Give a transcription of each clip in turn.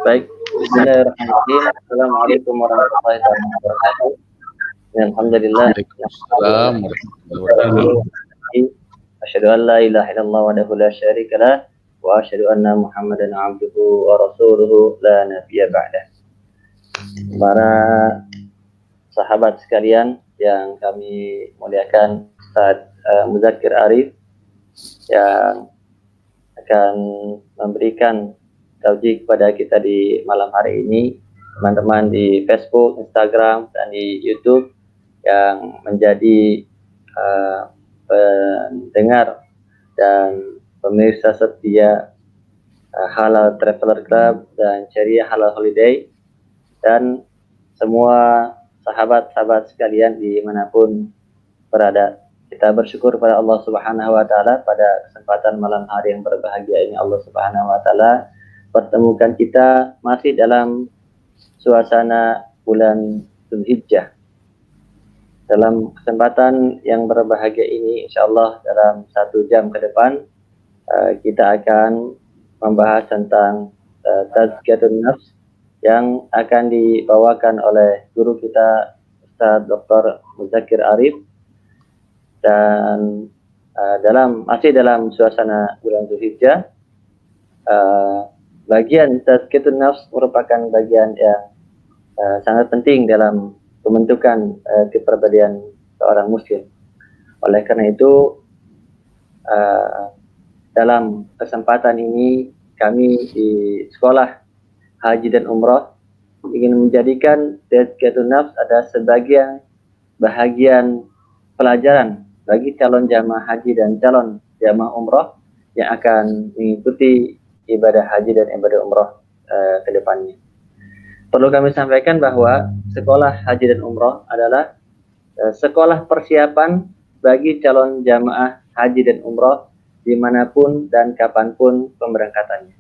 Baik, bismillahirrahmanirrahim. Assalamualaikum warahmatullahi wabarakatuh. Alhamdulillah. Waalaikumsalam warahmatullahi wabarakatuh. Asyhadu an la ilaha illallah wahdahu la syarika lah wa asyhadu anna Muhammadan abduhu wa rasuluhu la nabiyya ba'dah. Para sahabat sekalian yang kami muliakan, Ustaz Muzakir Arif yang akan memberikan taujiah kepada kita di malam hari ini, teman-teman di Facebook, Instagram, dan di YouTube yang menjadi pendengar dan pemirsa setia Halal Traveler Club dan Ceria Halal Holiday, dan semua sahabat-sahabat sekalian dimanapun berada. Kita bersyukur pada Allah Subhanahu wa Ta'ala pada kesempatan malam hari yang berbahagia ini. Allah Subhanahu wa Ta'ala pertemukan kita masih dalam suasana bulan Dzulhijjah. Dalam kesempatan yang berbahagia ini, insya Allah dalam 1 jam ke depan kita akan membahas tentang Tazkiyatun Nafs yang akan dibawakan oleh guru kita Ustaz Dr. Muzakir Arif. Dan masih dalam suasana bulan Dzulhijjah, bagian Tazkiyatun Nafs merupakan bagian yang sangat penting dalam pembentukan kepribadian seorang muslim. Oleh karena itu, dalam kesempatan ini kami di Sekolah Haji dan Umrah ingin menjadikan Tazkiyatun Nafs ada sebagian bahagian pelajaran bagi calon jamaah haji dan calon jamaah umrah yang akan mengikuti ibadah haji dan ibadah umrah ke depannya. Perlu kami sampaikan bahwa sekolah haji dan umrah adalah sekolah persiapan bagi calon jamaah haji dan umrah dimanapun dan kapanpun pemberangkatannya.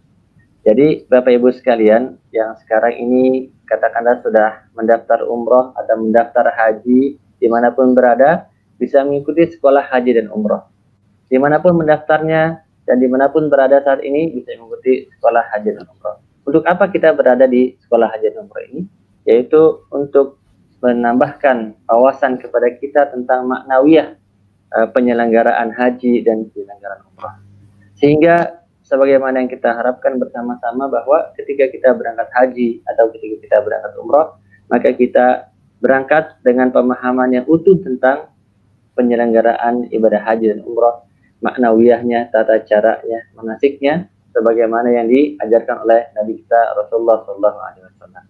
Jadi Bapak Ibu sekalian yang sekarang ini katakanlah sudah mendaftar umrah atau mendaftar haji dimanapun berada, bisa mengikuti sekolah haji dan umrah. Dimanapun mendaftarnya dan dimanapun berada saat ini bisa mengikuti sekolah haji dan umrah. Untuk apa kita berada di sekolah haji dan umrah ini? Yaitu untuk menambahkan wawasan kepada kita tentang maknawiyah penyelenggaraan haji dan penyelenggaraan umrah. Sehingga sebagaimana yang kita harapkan bersama-sama bahwa ketika kita berangkat haji atau ketika kita berangkat umrah, maka kita berangkat dengan pemahaman yang utuh tentang penyelenggaraan ibadah haji dan umrah, maknawiyahnya, tata caranya, manasiknya, sebagaimana yang diajarkan oleh Nabi kita Rasulullah SAW.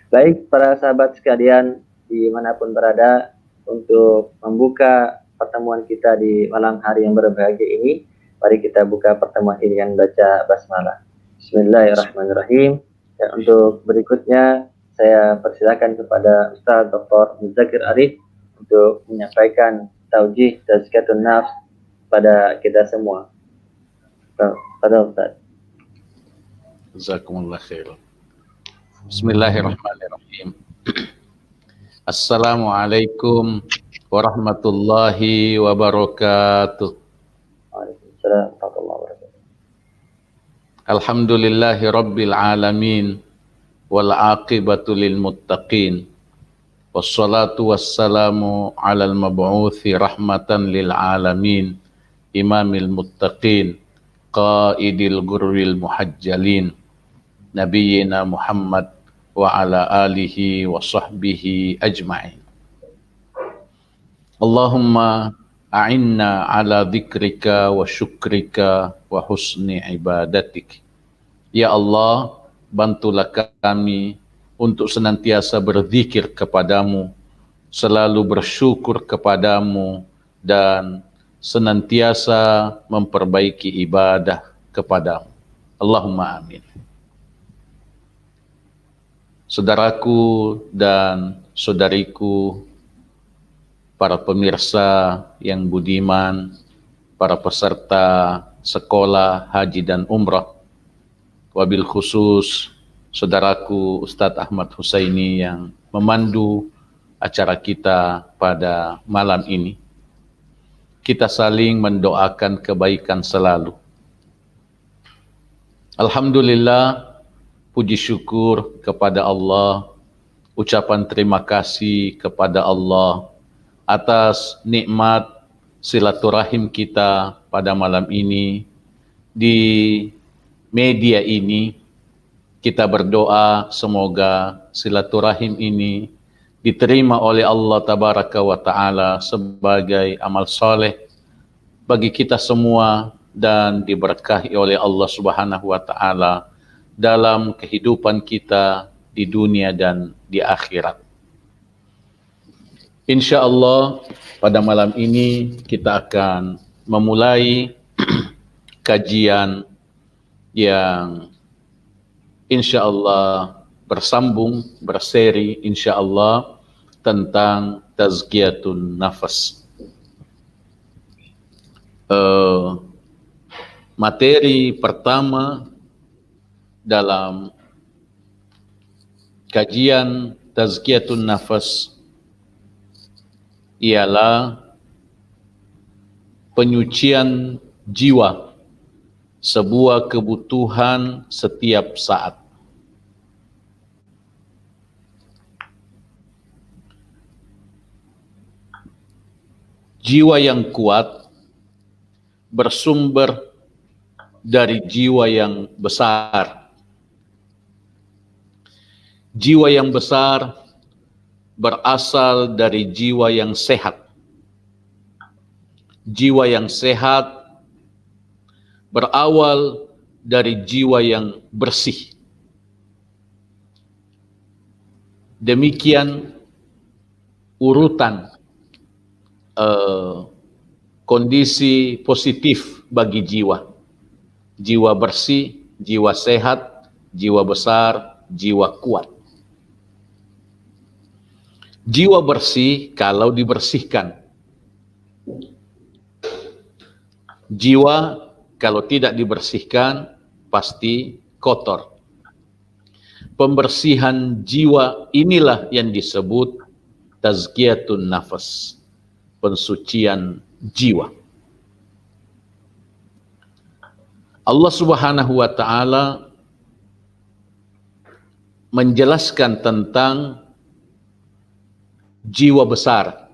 Baik para sahabat sekalian dimanapun berada, untuk membuka pertemuan kita di malam hari yang berbahagia ini, mari kita buka pertemuan ini dengan baca basmalah. Bismillahirrahmanirrahim. Dan untuk berikutnya saya persilakan kepada Ustaz Dr. Muzakir Arif untuk menyampaikan taujih Tazkiyatun Nafs pada kita semua. Pada Ustaz. Jazakumullah khair. Bismillahirrahmanirrahim. Assalamualaikum warahmatullahi wabarakatuh. Waalaikumsalam warahmatullahi wabarakatuh. Alhamdulillahi rabbil alamin wal aqibatu lil muttaqin. Wassalatu wassalamu alal mab'uthi rahmatan lil alamin, imamil muttaqin, qaidil gurril muhajjalin, nabiyyina Muhammad wa ala alihi wa sahbihi ajma'in. Allahumma a'inna ala dzikrika wa syukrika wa husni ibadatik. Ya Allah, bantulah kami untuk senantiasa berzikir kepadamu, selalu bersyukur kepadamu, dan senantiasa memperbaiki ibadah kepadamu. Allahumma amin. Saudaraku dan saudariku, para pemirsa yang budiman, para peserta sekolah haji dan umrah, wabil khusus saudaraku Ustadz Ahmad Husaini yang memandu acara kita pada malam ini. Kita saling mendoakan kebaikan selalu. Alhamdulillah, puji syukur kepada Allah, ucapan terima kasih kepada Allah atas nikmat silaturahim kita pada malam ini. Di media ini kita berdoa semoga silaturahim ini diterima oleh Allah Tabaraka wa Ta'ala sebagai amal soleh bagi kita semua dan diberkahi oleh Allah Subhanahu wa Ta'ala dalam kehidupan kita di dunia dan di akhirat. Insya Allah pada malam ini kita akan memulai kajian yang insya Allah bersambung, berseri insya Allah tentang tazkiyatun nafas. Materi pertama dalam kajian tazkiyatun nafas ialah penyucian jiwa, sebuah kebutuhan setiap saat. Jiwa yang kuat bersumber dari jiwa yang besar. Jiwa yang besar berasal dari jiwa yang sehat. Jiwa yang sehat berawal dari jiwa yang bersih. Demikian urutan kondisi positif bagi jiwa. Jiwa bersih, jiwa sehat, jiwa besar, jiwa kuat. Jiwa bersih kalau dibersihkan. Jiwa kalau tidak dibersihkan pasti kotor. Pembersihan jiwa inilah yang disebut tazkiyatun nafas, pensucian jiwa. Allah Subhanahu wa Ta'ala menjelaskan tentang jiwa besar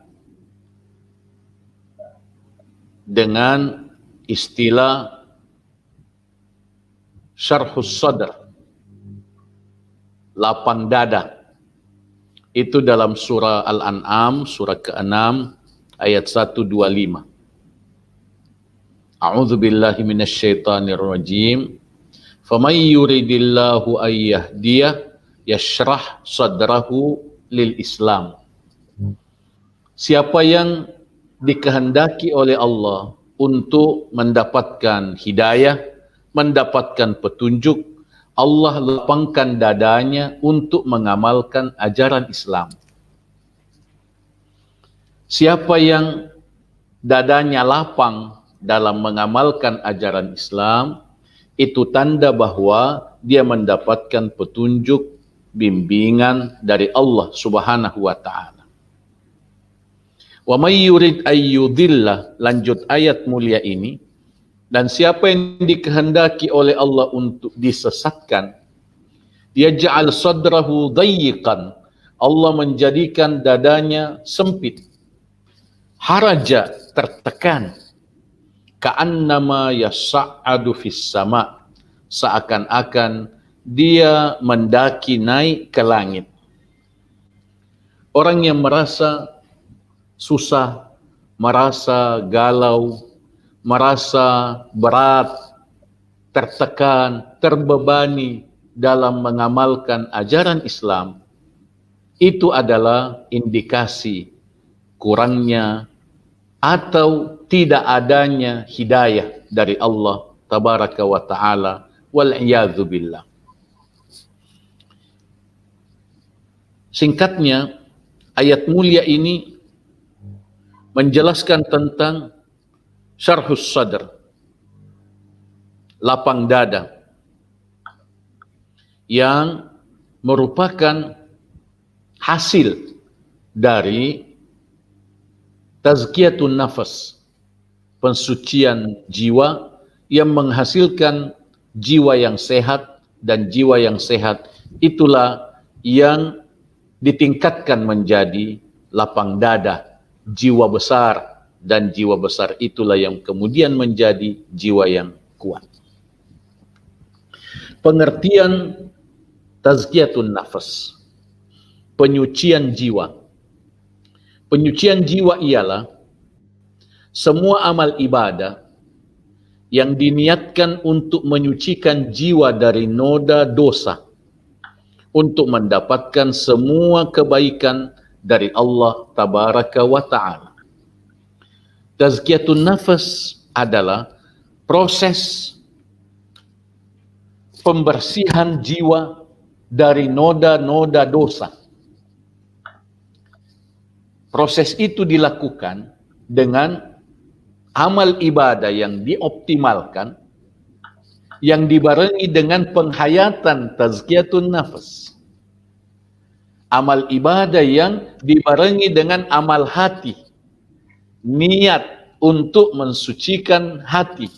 dengan istilah syarhus sadr, lapang dada. Itu dalam surah Al-An'am, surah ke-6 ayat 125. A'udzu billahi minasyaitonir rajim. Faman yuridillahu ayyahdiyah yashrah sadrahu lil Islam. Siapa yang dikehendaki oleh Allah untuk mendapatkan hidayah, mendapatkan petunjuk, Allah lapangkan dadanya untuk mengamalkan ajaran Islam. Siapa yang dadanya lapang dalam mengamalkan ajaran Islam, itu tanda bahwa dia mendapatkan petunjuk, bimbingan dari Allah Subhanahu wa Ta'ala. Wa may yurid ayyudillah, lanjut ayat mulia ini, dan siapa yang dikehendaki oleh Allah untuk disesatkan, dia ja'al sadrahu dayyiqan, Allah menjadikan dadanya sempit, haraja, tertekan, ka'annama yas'adu fis sama, seakan-akan dia mendaki naik ke langit. Orang yang merasa susah, merasa galau, merasa berat, tertekan, terbebani dalam mengamalkan ajaran Islam, itu adalah indikasi kurangnya atau tidak adanya hidayah dari Allah Tabaraka wa Ta'ala, wal'iyadzu billah. Singkatnya, ayat mulia ini menjelaskan tentang syarhus sadr, lapang dada, yang merupakan hasil dari tazkiyatun nafas, pensucian jiwa yang menghasilkan jiwa yang sehat, dan jiwa yang sehat itulah yang ditingkatkan menjadi lapang dada, jiwa besar, dan jiwa besar itulah yang kemudian menjadi jiwa yang kuat. Pengertian tazkiyatun nafas, penyucian jiwa. Penyucian jiwa ialah semua amal ibadah yang diniatkan untuk menyucikan jiwa dari noda dosa, untuk mendapatkan semua kebaikan dari Allah Tabaraka wa Ta'ala. Tazkiyatun nafas adalah proses pembersihan jiwa dari noda-noda dosa. Proses itu dilakukan dengan amal ibadah yang dioptimalkan, yang dibarengi dengan penghayatan tazkiyatun nafas. Amal ibadah yang dibarengi dengan amal hati, niat untuk mensucikan hati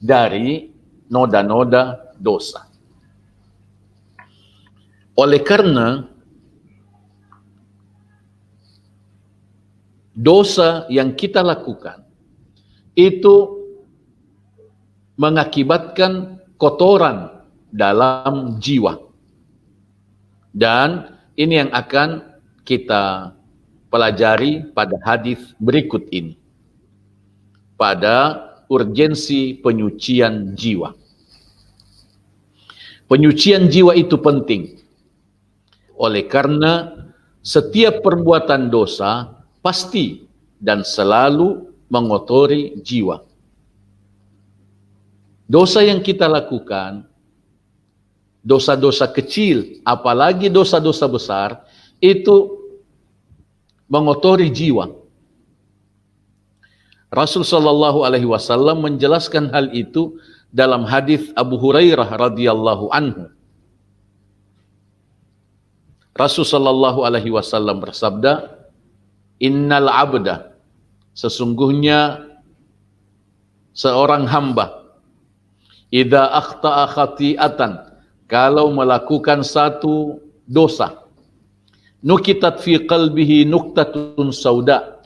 dari noda-noda dosa. Oleh karena dosa yang kita lakukan itu mengakibatkan kotoran dalam jiwa. Dan ini yang akan kita pelajari pada hadis berikut ini. Pada urgensi penyucian jiwa. Penyucian jiwa itu penting. Oleh karena setiap perbuatan dosa pasti dan selalu mengotori jiwa. Dosa yang kita lakukan, dosa-dosa kecil, apalagi dosa-dosa besar, itu mengotori jiwa. Rasul sallallahu alaihi wasallam menjelaskan hal itu dalam hadis Abu Hurairah radhiyallahu anhu. Rasul sallallahu alaihi wasallam bersabda, "Innal abda, sesungguhnya seorang hamba, idza akhta'a khati'atan, kalau melakukan satu dosa, nukitat fi qalbihi nuktatun sauda,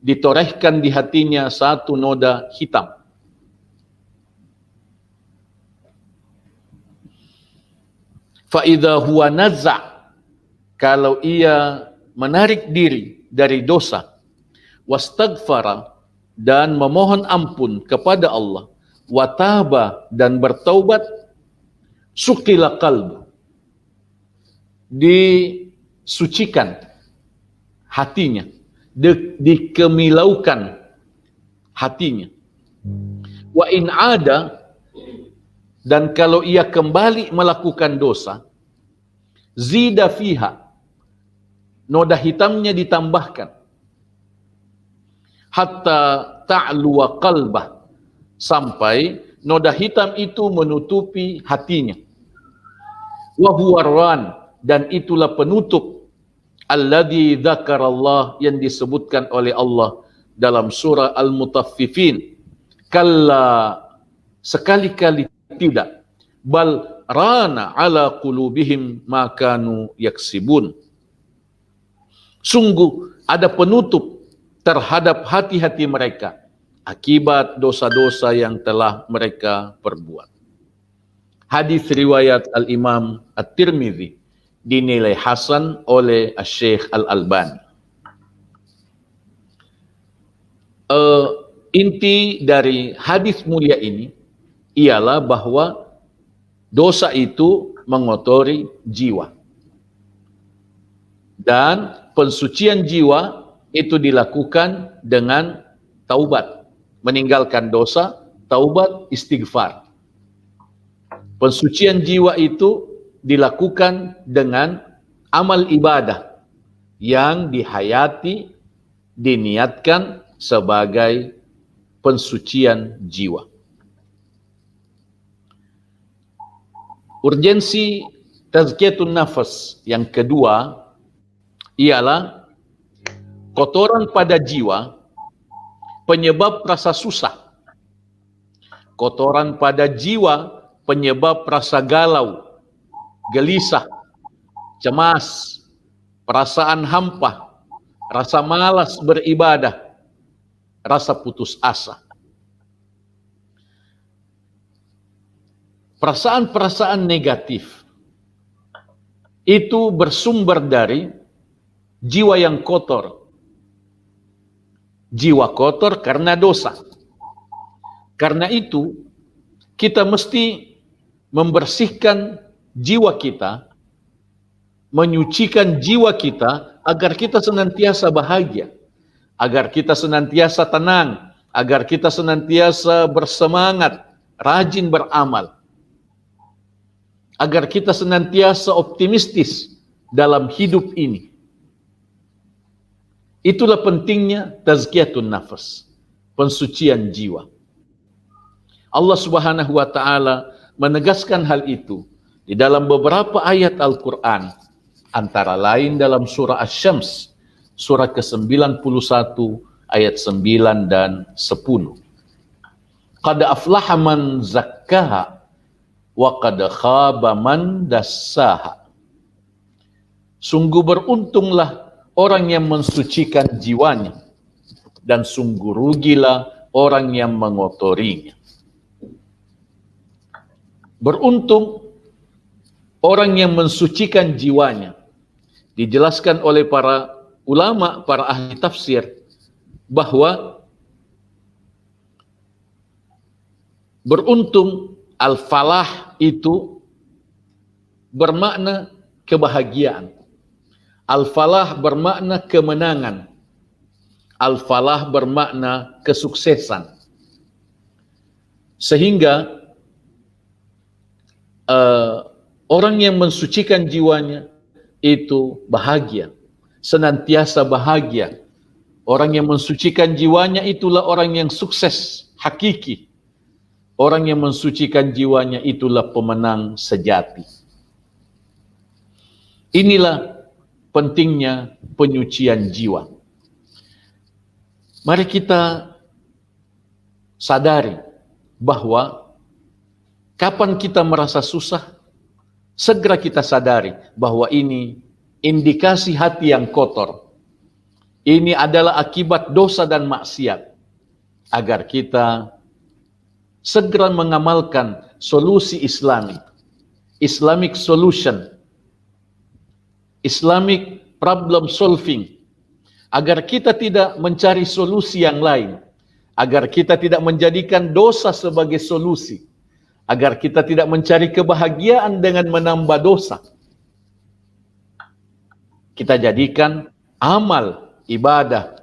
ditorehkan di hatinya satu noda hitam. Fa idza huwa nazza, kalau ia menarik diri dari dosa, wastaghfara, dan memohon ampun kepada Allah, wataba, dan bertaubat, sukila qalbu, disucikan hatinya, dikemilaukan hatinya. Wa in ada, dan kalau ia kembali melakukan dosa, zida fiha, noda hitamnya ditambahkan, hatta ta'luwa qalbah, sampai noda hitam itu menutupi hatinya. Wa huwa ran, dan itulah penutup alladzi dzakarallah, yang disebutkan oleh Allah dalam surah Al-Mutaffifin. Kalla, sekali-kali tidak, bal rana ala qulubihim ma kanu yaksibun. Sungguh ada penutup terhadap hati-hati mereka akibat dosa-dosa yang telah mereka perbuat. Hadis riwayat Al-Imam At-Tirmidzi dinilai hasan oleh Syekh Al-Albani. Inti dari hadis mulia ini ialah bahwa dosa itu mengotori jiwa. Dan pensucian jiwa itu dilakukan dengan taubat, meninggalkan dosa, taubat, istighfar. Pensucian jiwa itu dilakukan dengan amal ibadah yang dihayati, diniatkan sebagai pensucian jiwa. Urgensi tazkiyatun nafas yang kedua ialah kotoran pada jiwa penyebab rasa susah. Kotoran pada jiwa penyebab rasa galau, gelisah, cemas, perasaan hampa, rasa malas beribadah, rasa putus asa. Perasaan-perasaan negatif itu bersumber dari jiwa yang kotor. Jiwa kotor karena dosa. Karena itu, kita mesti membersihkan jiwa kita, menyucikan jiwa kita agar kita senantiasa bahagia, agar kita senantiasa tenang, agar kita senantiasa bersemangat, rajin beramal, agar kita senantiasa optimistis dalam hidup ini. Itulah pentingnya tazkiyatun nafas, pensucian jiwa. Allah Subhanahu wa taala menegaskan hal itu di dalam beberapa ayat Al-Qur'an, antara lain dalam surah Asy-Syams, surah ke-91 ayat 9 dan 10. Qad aflaha man zakkaha wa qad khaba man dassaha. Sungguh beruntunglah orang yang mensucikan jiwanya, dan sungguh rugilah orang yang mengotorinya. Beruntung orang yang mensucikan jiwanya. Dijelaskan oleh para ulama, para ahli tafsir, bahwa beruntung, al-falah itu bermakna kebahagiaan. Al-falah bermakna kemenangan. Al-falah bermakna kesuksesan. Sehingga orang yang mensucikan jiwanya itu bahagia, senantiasa bahagia. Orang yang mensucikan jiwanya itulah orang yang sukses hakiki. Orang yang mensucikan jiwanya itulah pemenang sejati. Inilah pentingnya penyucian jiwa. Mari kita sadari bahwa kapan kita merasa susah, segera kita sadari bahwa ini indikasi hati yang kotor. Ini adalah akibat dosa dan maksiat. Agar kita segera mengamalkan solusi Islami, Islamic solution, Islamic problem solving, agar kita tidak mencari solusi yang lain, agar kita tidak menjadikan dosa sebagai solusi, agar kita tidak mencari kebahagiaan dengan menambah dosa. Kita jadikan amal ibadah,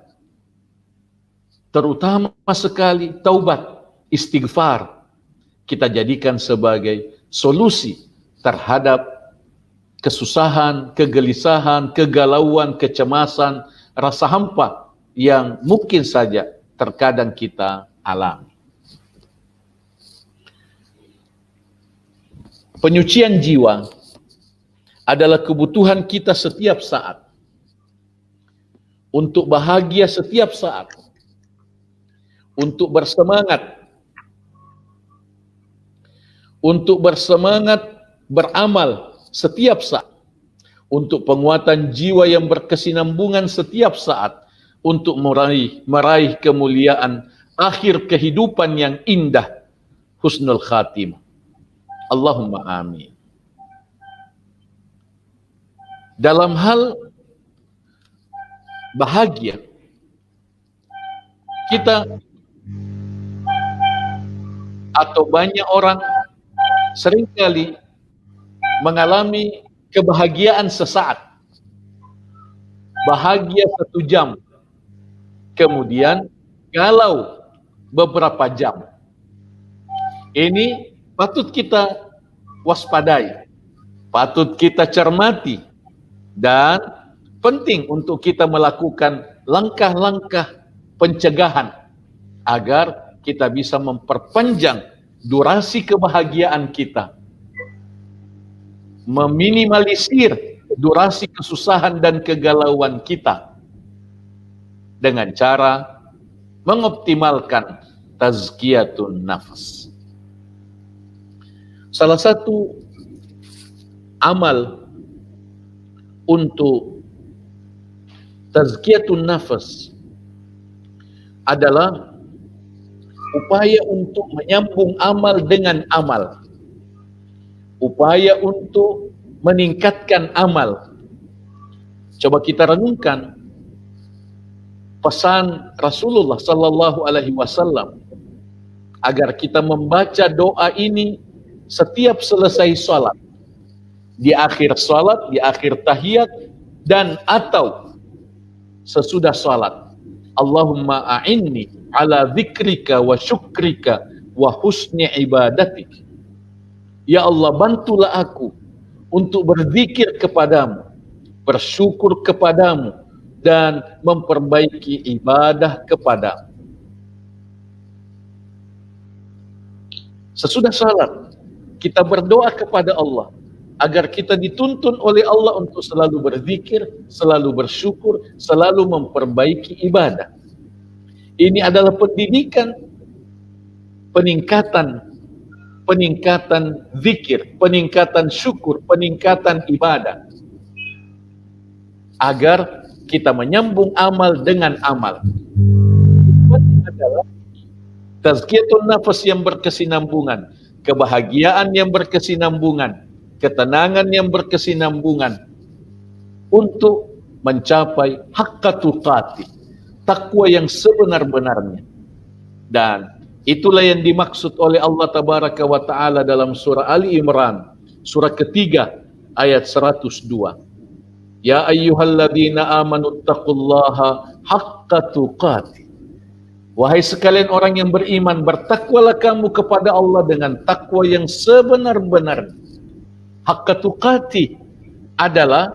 terutama sekali taubat, istighfar, kita jadikan sebagai solusi terhadap kesusahan, kegelisahan, kegalauan, kecemasan, rasa hampa yang mungkin saja terkadang kita alami. Penyucian jiwa adalah kebutuhan kita setiap saat, untuk bahagia setiap saat, untuk bersemangat beramal setiap saat, untuk penguatan jiwa yang berkesinambungan setiap saat, untuk meraih kemuliaan akhir kehidupan yang indah, husnul khatimah. Allahumma amin. Dalam hal bahagia, kita atau banyak orang seringkali mengalami kebahagiaan sesaat, bahagia 1 jam, kemudian galau beberapa jam. Ini patut kita waspadai, patut kita cermati, dan penting untuk kita melakukan langkah-langkah pencegahan agar kita bisa memperpanjang durasi kebahagiaan kita, meminimalisir durasi kesusahan dan kegalauan kita dengan cara mengoptimalkan tazkiyatun nafas. Salah satu amal untuk tazkiyatun nafas adalah upaya untuk menyambung amal dengan amal, upaya untuk meningkatkan amal. Coba kita renungkan pesan Rasulullah sallallahu alaihi wasallam agar kita membaca doa ini setiap selesai salat, di akhir salat, di akhir tahiyat, dan atau sesudah salat. Allahumma a'inni ala dzikrika wa syukrika wa husni ibadatik. Ya Allah, bantulah aku untuk berzikir kepadamu, bersyukur kepadamu, dan memperbaiki ibadah kepadamu. Sesudah salat, kita berdoa kepada Allah agar kita dituntun oleh Allah untuk selalu berzikir, selalu bersyukur, selalu memperbaiki ibadah. Ini adalah pendidikan, peningkatan zikir, peningkatan syukur, peningkatan ibadah, agar kita menyambung amal dengan amal. Ini adalah tazkiyatun nafas yang berkesinambungan, kebahagiaan yang berkesinambungan, ketenangan yang berkesinambungan untuk mencapai haqqa tuqati, takwa yang sebenar-benarnya. Dan itulah yang dimaksud oleh Allah Tabaraka wa Ta'ala dalam surah Ali Imran, surah ketiga ayat 102. Ya ayyuhalladzina amanu taqullaha haqqa tuqati. Wahai sekalian orang yang beriman, bertakwalah kamu kepada Allah dengan takwa yang sebenar-benarnya. Haqqa tuqati adalah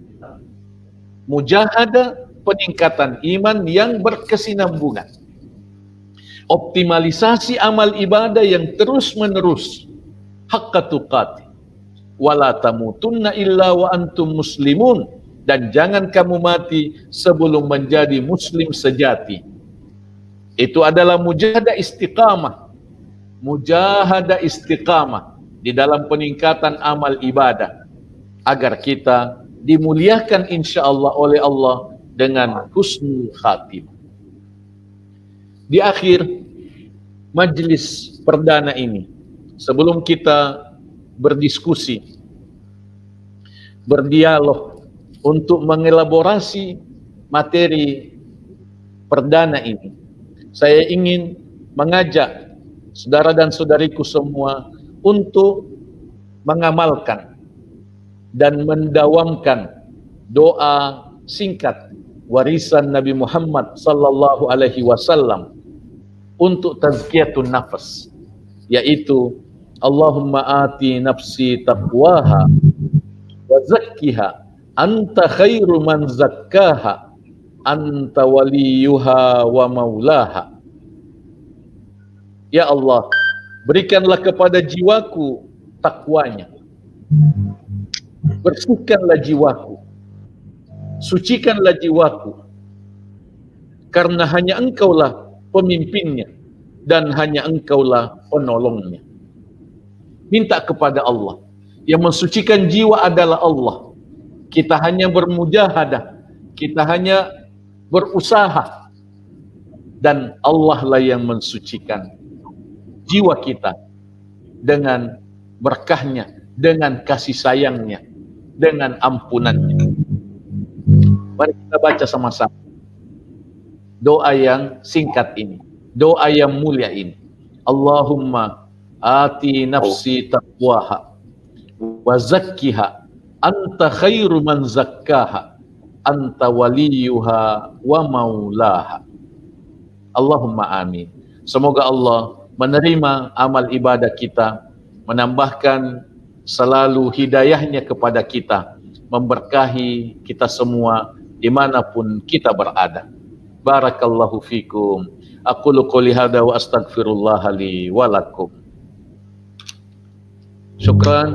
mujahadah, peningkatan iman yang berkesinambungan. Optimalisasi amal ibadah yang terus-menerus. Haqqa tuqati. Wala tamutunna illa wa antum muslimun. Dan jangan kamu mati sebelum menjadi muslim sejati. Itu adalah mujahadah istiqamah. Mujahadah istiqamah di dalam peningkatan amal ibadah, agar kita dimuliakan insyaallah oleh Allah dengan husnul khatimah. Di akhir majlis perdana ini, sebelum kita berdiskusi, berdialog untuk mengelaborasi materi perdana ini, saya ingin mengajak saudara dan saudariku semua untuk mengamalkan dan mendawamkan doa singkat warisan Nabi Muhammad sallallahu alaihi wasallam untuk tazkiyatun nafas, yaitu Allahumma ati nafsi taqwaha wa zakkiha anta khairu man zakkaha anta waliyuha wa maulaha. Ya Allah, berikanlah kepada jiwaku takwanya, bersihkanlah jiwaku, sucikanlah jiwaku, karena hanya engkaulah pemimpinnya dan hanya engkaulah penolongnya. Minta kepada Allah. Yang mensucikan jiwa adalah Allah. Kita hanya bermujahadah, kita hanya berusaha, dan Allah lah yang mensucikan jiwa kita dengan berkahnya, dengan kasih sayangnya, dengan ampunannya. Mari kita baca sama-sama doa yang singkat ini, doa yang mulia ini. Allahumma ati nafsi taqwaha wa zakkiha anta khairu man zakkaha anta waliyuha wa maulaha. Allahumma amin. Semoga Allah menerima amal ibadah kita, menambahkan selalu hidayahnya kepada kita, memberkahi kita semua dimanapun kita berada. Barakallahu fikum. Aqulu qouli hadza wa astaghfirullah li wa lakum. Syukran.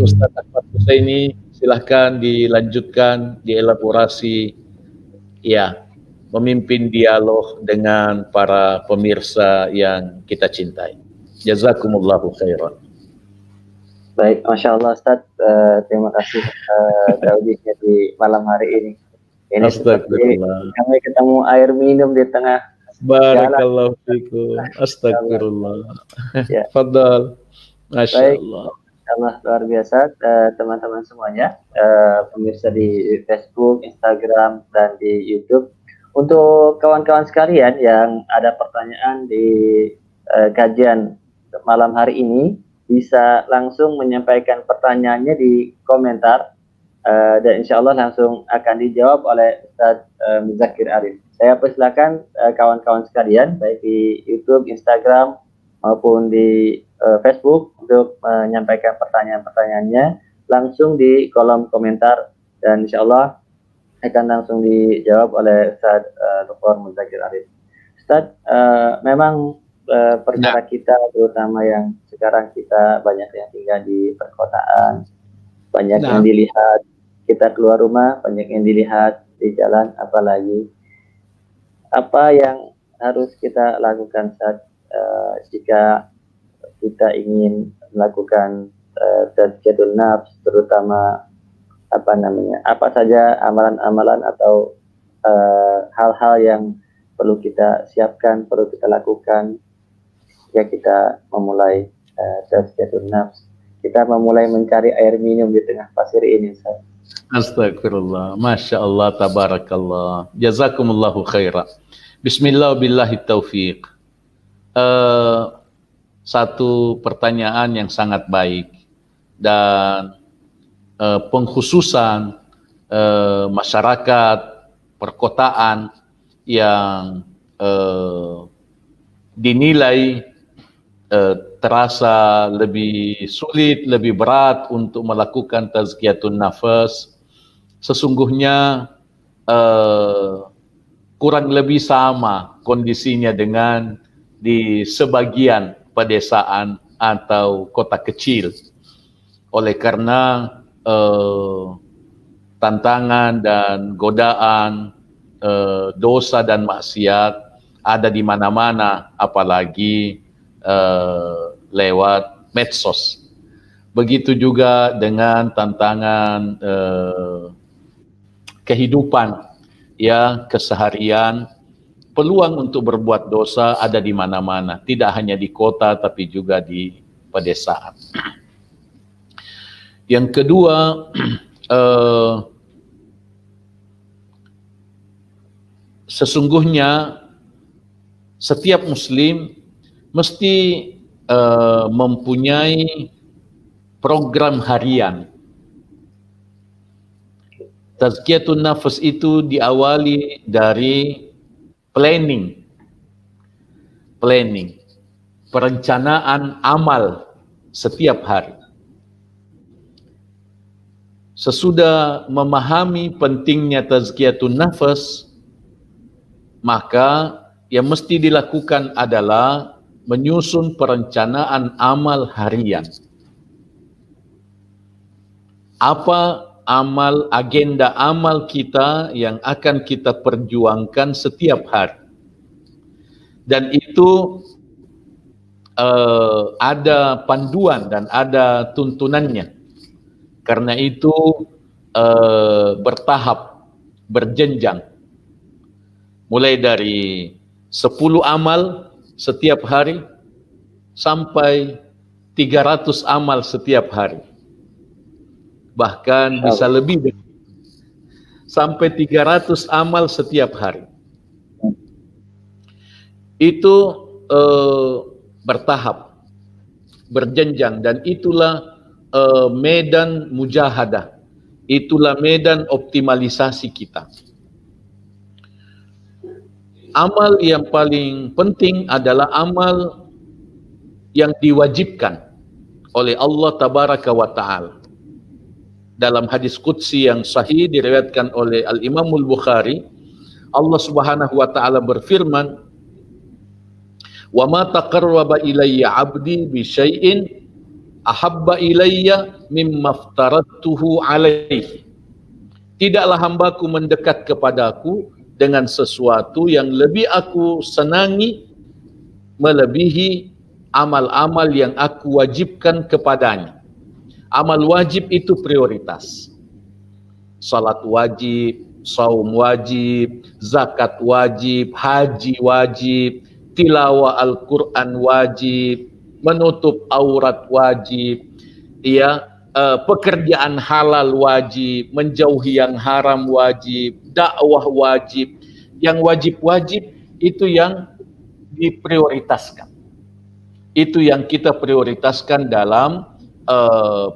Ustaz Ahmad Husaini, silahkan dilanjutkan, dielaborasi, ya, memimpin dialog dengan para pemirsa yang kita cintai. Jazakumullahu khairan. Baik, Masya Allah Ustaz. Terima kasih Daudinya di malam hari ini. Ini seperti Astagfirullah. kami ketemu air minum di tengah jalan. Barakallahu fikum. Astagfirullah. Ya, Fadal. Masya baik. Allah. Allah luar biasa, teman-teman semuanya, pemirsa di Facebook, Instagram, dan di YouTube. Untuk kawan-kawan sekalian yang ada pertanyaan di kajian malam hari ini, bisa langsung menyampaikan pertanyaannya di komentar, dan insya Allah langsung akan dijawab oleh Ustadz Muzakir Arif. Saya persilakan kawan-kawan sekalian, baik di YouTube, Instagram, maupun di Facebook untuk menyampaikan pertanyaan-pertanyaannya langsung di kolom komentar, dan insya Allah akan langsung dijawab oleh Ustaz Dr. Muzakir Arif. Ustaz, memang perkara kita terutama yang sekarang kita banyak yang tinggal di perkotaan, banyak yang dilihat kita keluar rumah, banyak yang dilihat di jalan, apalagi apa yang harus kita lakukan saat jika kita ingin melakukan tazkiyatun nafs, terutama apa saja amalan-amalan atau hal-hal yang perlu kita siapkan, perlu kita lakukan jika kita memulai tazkiyatun nafs, kita memulai mencari air minum di tengah pasir ini, Ustaz. Astagfirullah. Masya Allah, tabarakallah. Jazakumullahu khairah. Bismillah billahi taufiq. Satu pertanyaan yang sangat baik dan pengkhususan masyarakat perkotaan yang dinilai terasa lebih sulit, lebih berat untuk melakukan tazkiyatun nafas, sesungguhnya kurang lebih sama kondisinya dengan di sebagian pedesaan atau kota kecil. Oleh karena tantangan dan godaan dosa dan maksiat ada di mana-mana, apalagi lewat medsos. Begitu juga dengan tantangan kehidupan, ya, keseharian. Peluang untuk berbuat dosa ada di mana-mana, tidak hanya di kota tapi juga di pedesaan. Yang kedua, sesungguhnya setiap muslim mesti mempunyai program harian. Tazkiyatun nafas itu diawali dari planning, perencanaan amal setiap hari. Sesudah memahami pentingnya tazkiyatun nafas, maka yang mesti dilakukan adalah menyusun perencanaan amal harian. Apa agenda amal kita yang akan kita perjuangkan setiap hari. Dan itu ada panduan dan ada tuntunannya. Karena itu bertahap, berjenjang. Mulai dari 10 amal setiap hari sampai 300 amal setiap hari. Bahkan bisa lebih dari sampai 300 amal setiap hari. Itu bertahap, berjenjang, dan itulah medan mujahadah, itulah medan optimalisasi kita. Amal yang paling penting adalah amal yang diwajibkan oleh Allah Tabaraka wa Ta'ala. Dalam hadis qudsi yang sahih diriwayatkan oleh Al-Imamul Bukhari, Allah Subhanahu wa Ta'ala berfirman, "Wa ma taqarraba ilayya 'abdi bi syai'in ahabba ilayya mimma aftaradtuhu 'alaihi." Tidaklah hambaku mendekat kepadaku dengan sesuatu yang lebih aku senangi melebihi amal-amal yang aku wajibkan kepadanya. Amal wajib itu prioritas. Salat wajib, saum wajib, zakat wajib, haji wajib, tilawah Al-Quran wajib, menutup aurat wajib, ya, pekerjaan halal wajib, menjauhi yang haram wajib, dakwah wajib. Yang wajib-wajib itu yang diprioritaskan. Itu yang kita prioritaskan dalam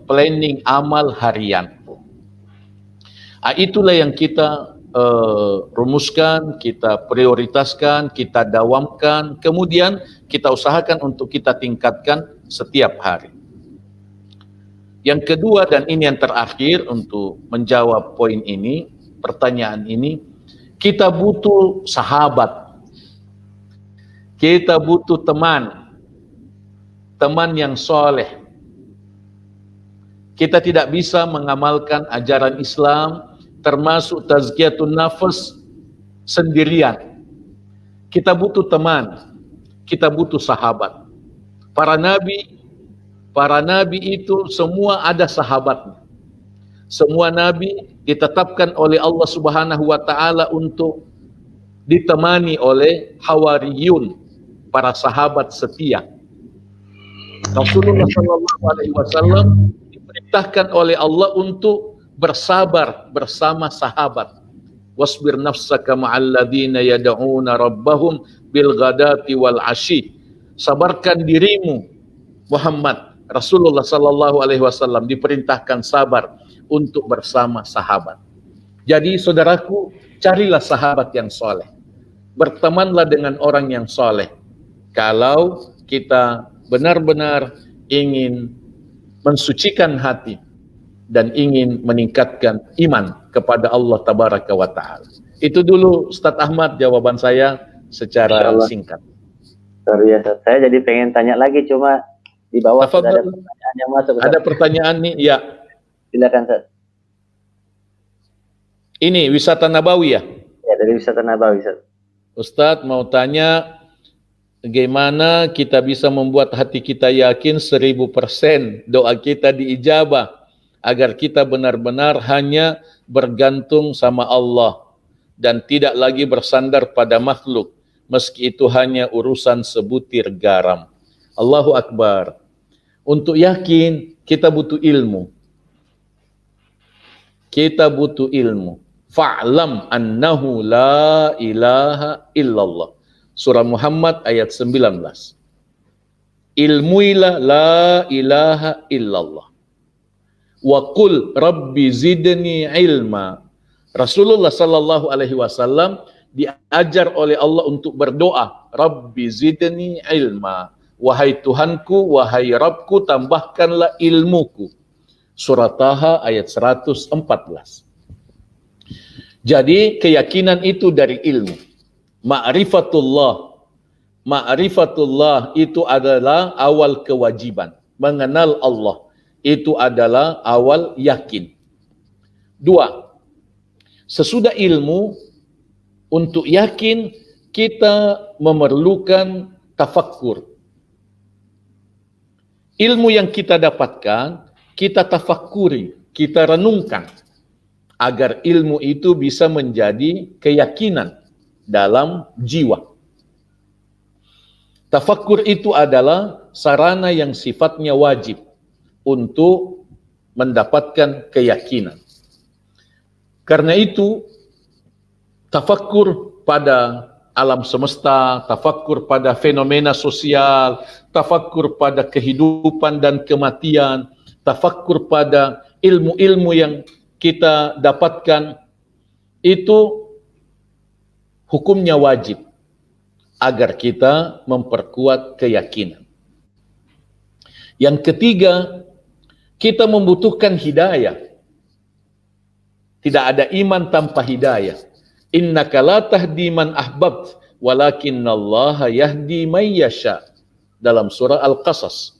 planning amal harian. Itulah yang kita rumuskan, kita prioritaskan, kita dawamkan, kemudian kita usahakan untuk kita tingkatkan setiap hari. Yang kedua, dan ini yang terakhir untuk menjawab poin ini, pertanyaan ini, kita butuh sahabat, kita butuh teman yang soleh. Kita tidak bisa mengamalkan ajaran Islam termasuk tazkiyatun nafas sendirian. Kita butuh teman, kita butuh sahabat. Para nabi itu semua ada sahabatnya. Semua nabi ditetapkan oleh Allah Subhanahu wa taala untuk ditemani oleh hawariyun, para sahabat setia. Rasulullah sallallahu alaihi wasallam diperintahkan oleh Allah untuk bersabar bersama sahabat. Wasbir nafsaka ma'al ladzina yad'una rabbahum bil ghadati wal ashi. Sabarkan dirimu Muhammad Rasulullah sallallahu alaihi wasallam diperintahkan sabar untuk bersama sahabat. Jadi saudaraku, carilah sahabat yang soleh. Bertemanlah dengan orang yang soleh. Kalau kita benar-benar ingin mensucikan hati dan ingin meningkatkan iman kepada Allah Tabaraka wa Ta'ala. Itu dulu Ustadz Ahmad jawaban saya secara singkat. Luar biasa. Saya jadi pengen tanya lagi, cuma di bawah sudah ada pertanyaan yang masuk. Ustaz. Ada pertanyaan nih, ya. Silakan, Ustaz. Ini wisata Nabawi ya? Ya, dari wisata Nabawi, Ustaz. Ustadz mau tanya, bagaimana kita bisa membuat hati kita yakin 1000% doa kita diijabah, agar kita benar-benar hanya bergantung sama Allah dan tidak lagi bersandar pada makhluk, meski itu hanya urusan sebutir garam. Allahu Akbar. Untuk yakin kita butuh ilmu. Kita butuh ilmu. Fa'lam annahu la ilaha illallah. Surah Muhammad ayat 19. Ilmuilah la ilaha illallah. Wa qul rabbi zidni ilma. Rasulullah sallallahu alaihi wasallam diajar oleh Allah untuk berdoa, Rabbi zidni ilma. Wahai Tuhanku, wahai Rabbku, tambahkanlah ilmuku. Surah Taha ayat 114. Jadi keyakinan itu dari ilmu. Ma'rifatullah itu adalah awal kewajiban. Mengenal Allah itu adalah awal yakin. 2. Sesudah ilmu, untuk yakin kita memerlukan tafakkur. Ilmu yang kita dapatkan, kita tafakuri, kita renungkan, agar ilmu itu bisa menjadi keyakinan dalam jiwa. Tafakkur itu adalah sarana yang sifatnya wajib untuk mendapatkan keyakinan. Karena itu, tafakkur pada alam semesta, tafakkur pada fenomena sosial, tafakkur pada kehidupan dan kematian, tafakkur pada ilmu-ilmu yang kita dapatkan, itu hukumnya wajib agar kita memperkuat keyakinan. Yang ketiga, kita membutuhkan hidayah. Tidak ada iman tanpa hidayah. Innaka la tahdi man ahbabt, walakinallaha yahdi man yasha. Dalam surah Al-Qasas.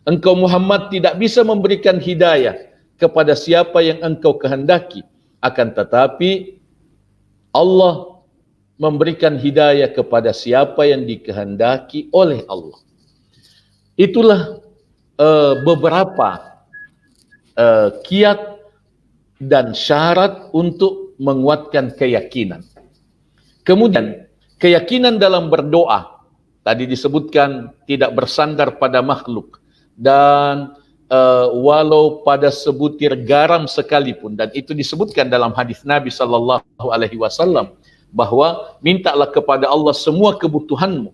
Engkau Muhammad tidak bisa memberikan hidayah kepada siapa yang engkau kehendaki. Akan tetapi Allah memberikan hidayah kepada siapa yang dikehendaki oleh Allah. Itulah beberapa kiat dan syarat untuk menguatkan keyakinan. Kemudian keyakinan dalam berdoa tadi disebutkan tidak bersandar pada makhluk dan walau pada sebutir garam sekalipun, dan itu disebutkan dalam hadis Nabi sallallahu alaihi wasallam bahwa mintalah kepada Allah semua kebutuhanmu,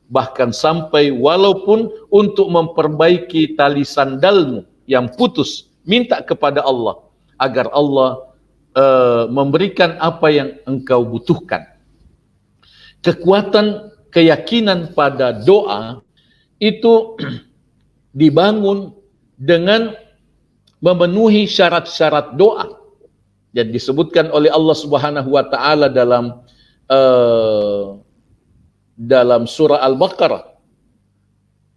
bahkan sampai walaupun untuk memperbaiki tali sandalmu yang putus, minta kepada Allah agar Allah memberikan apa yang engkau butuhkan. Kekuatan keyakinan pada doa itu dibangun dengan memenuhi syarat-syarat doa yang disebutkan oleh Allah Subhanahu wa taala dalam surah Al-Baqarah.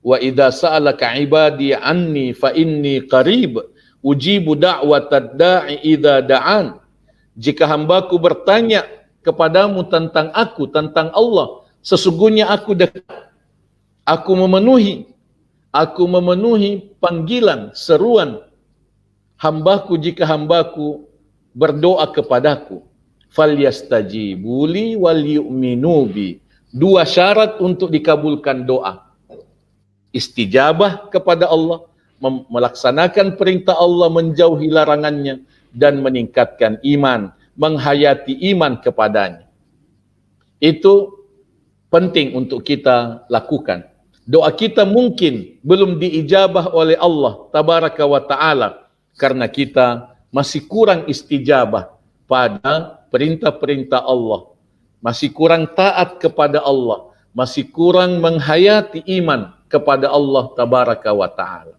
Wa idza sa'alaka 'ibadi 'anni fa inni qarib ujibu da'watad da'i idza da'an. Jika hambaku bertanya kepadamu tentang aku, tentang Allah, sesungguhnya aku dekat. Aku memenuhi panggilan, seruan hambaku jika hambaku berdoa kepadaku. Falyastajibu li wal yu'minu bi. Dua syarat untuk dikabulkan doa. Istijabah kepada Allah, melaksanakan perintah Allah, menjauhi larangannya, dan meningkatkan iman, menghayati iman kepadanya. Itu penting untuk kita lakukan. Doa kita mungkin belum diijabah oleh Allah tabaraka wa ta'ala karena kita masih kurang istijabah pada perintah-perintah Allah, masih kurang taat kepada Allah, masih kurang menghayati iman kepada Allah tabaraka wa ta'ala.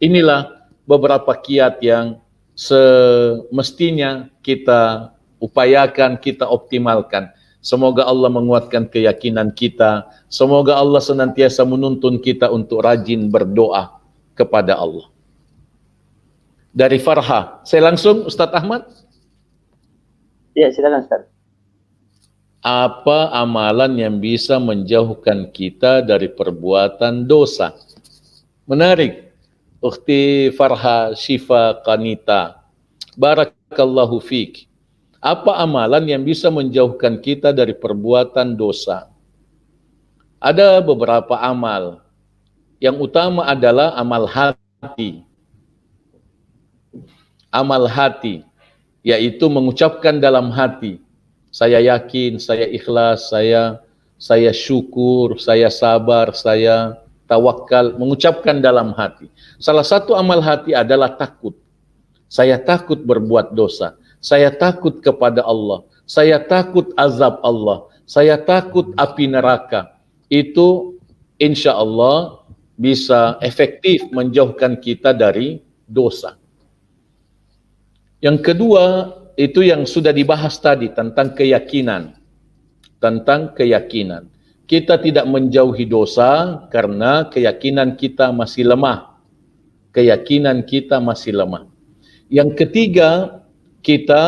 Inilah beberapa kiat yang semestinya kita upayakan, kita optimalkan. Semoga Allah menguatkan keyakinan kita. Semoga Allah senantiasa menuntun kita untuk rajin berdoa kepada Allah. Dari Farha, saya langsung Ustadz Ahmad. Ya, silakan Ustaz. Apa amalan yang bisa menjauhkan kita dari perbuatan dosa? Menarik. Ukhti Farha Syifa Qanita. Barakallahu fiik. Apa amalan yang bisa menjauhkan kita dari perbuatan dosa? Ada beberapa amal. Yang utama adalah amal hati. Amal hati, yaitu mengucapkan dalam hati, saya yakin, saya ikhlas, saya syukur, saya sabar, saya tawakal, mengucapkan dalam hati. Salah satu amal hati adalah takut. Saya takut berbuat dosa. Saya takut kepada Allah. Saya takut azab Allah. Saya takut api neraka. Itu insya Allah bisa efektif menjauhkan kita dari dosa. Yang kedua, itu yang sudah dibahas tadi tentang keyakinan. Tentang keyakinan. Kita tidak menjauhi dosa karena keyakinan kita masih lemah. Keyakinan kita masih lemah. Yang ketiga, kita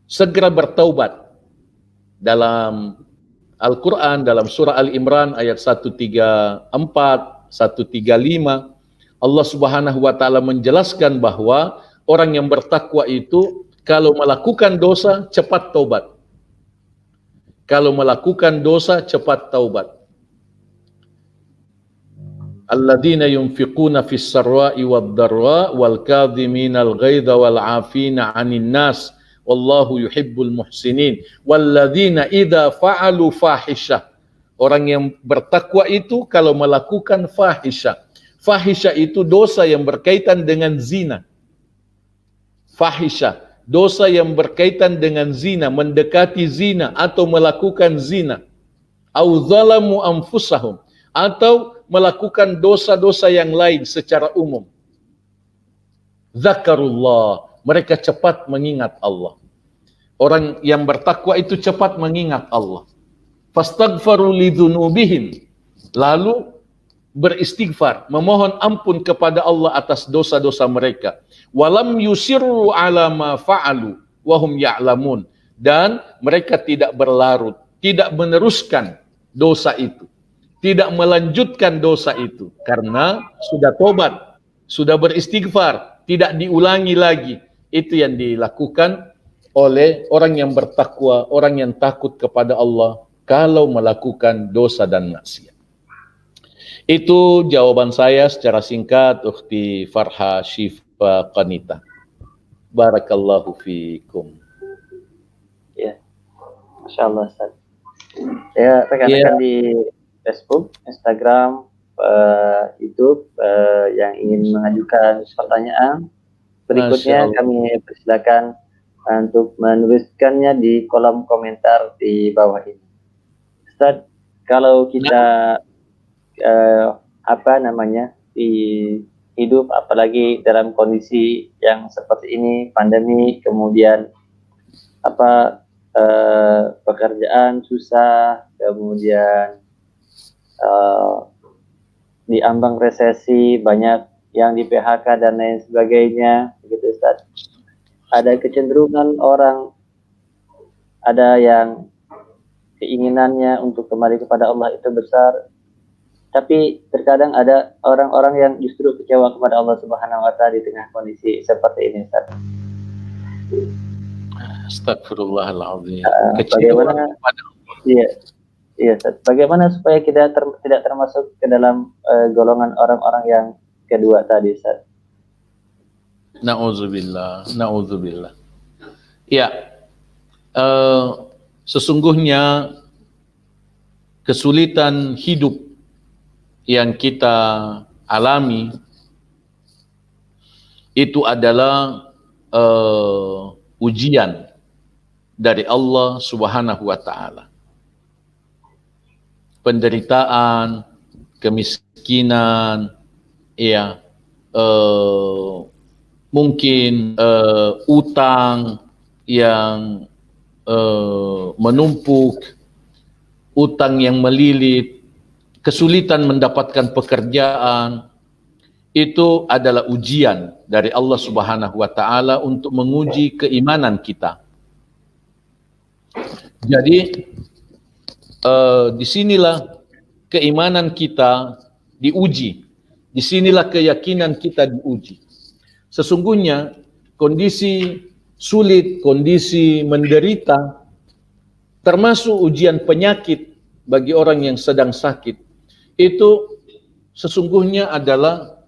segera bertaubat. Dalam Al-Quran, dalam surah Al-Imran ayat 134, 135, Allah Subhanahu wa ta'ala menjelaskan bahwa orang yang bertakwa itu kalau melakukan dosa cepat taubat. Kalau melakukan dosa cepat taubat. Alladzina yunfiquna fis sarra'i wad dharra wal kadhiminal ghaidha wal 'afina 'anil nas wallahu yuhibbul muhsinin. Walladzina idza fa'alu fahisyah. Orang yang bertakwa itu kalau melakukan fahisyah. Fahisyah itu dosa yang berkaitan dengan zina. Fahisyah, dosa yang berkaitan dengan zina, mendekati zina atau melakukan zina. Au zalamu anfusahum, atau melakukan dosa-dosa yang lain secara umum. Zakarullah, mereka cepat mengingat Allah. Orang yang bertakwa itu cepat mengingat Allah. Fastaghfaru lidzunubihim, lalu beristighfar, memohon ampun kepada Allah atas dosa-dosa mereka. Walam yusirru ala ma fa'alu wa hum ya'lamun, dan mereka tidak berlarut, tidak meneruskan dosa itu, tidak melanjutkan dosa itu karena sudah tobat, sudah beristighfar, tidak diulangi lagi. Itu yang dilakukan oleh orang yang bertakwa, orang yang takut kepada Allah kalau melakukan dosa dan maksiat. Itu jawaban saya secara singkat, Ukhti Farha Syifa Qanita. Barakallahu fiikum. Ya, Masya Allah, Ustaz. Ya, rekan-rekan di Facebook, Instagram, YouTube yang ingin mengajukan pertanyaan, berikutnya kami persilakan untuk menuliskannya di kolom komentar di bawah ini. Ustaz, kalau kita di hidup, apalagi dalam kondisi yang seperti ini, pandemi, kemudian pekerjaan susah, kemudian diambang resesi, banyak yang di PHK dan lain sebagainya, begitu Ustaz. Ada kecenderungan orang, ada yang keinginannya untuk kembali kepada Allah itu besar, tapi terkadang ada orang-orang yang justru kecewa kepada Allah Subhanahu wa Ta'ala di tengah kondisi seperti ini, Ustaz. Astagfirullahaladzim. Bagaimana? Iya, Ustaz. Bagaimana supaya kita tidak termasuk ke dalam golongan orang-orang yang kedua tadi, Ustaz? Na'udzubillah. Ya, sesungguhnya kesulitan hidup yang kita alami itu adalah ujian dari Allah Subhanahu wa Ta'ala. Penderitaan, kemiskinan, ya, mungkin utang yang menumpuk, utang yang melilit, kesulitan mendapatkan pekerjaan, itu adalah ujian dari Allah Subhanahu wa Ta'ala untuk menguji keimanan kita. Jadi disinilah keimanan kita diuji, disinilah keyakinan kita diuji. Sesungguhnya kondisi sulit, kondisi menderita, termasuk ujian penyakit bagi orang yang sedang sakit, itu sesungguhnya adalah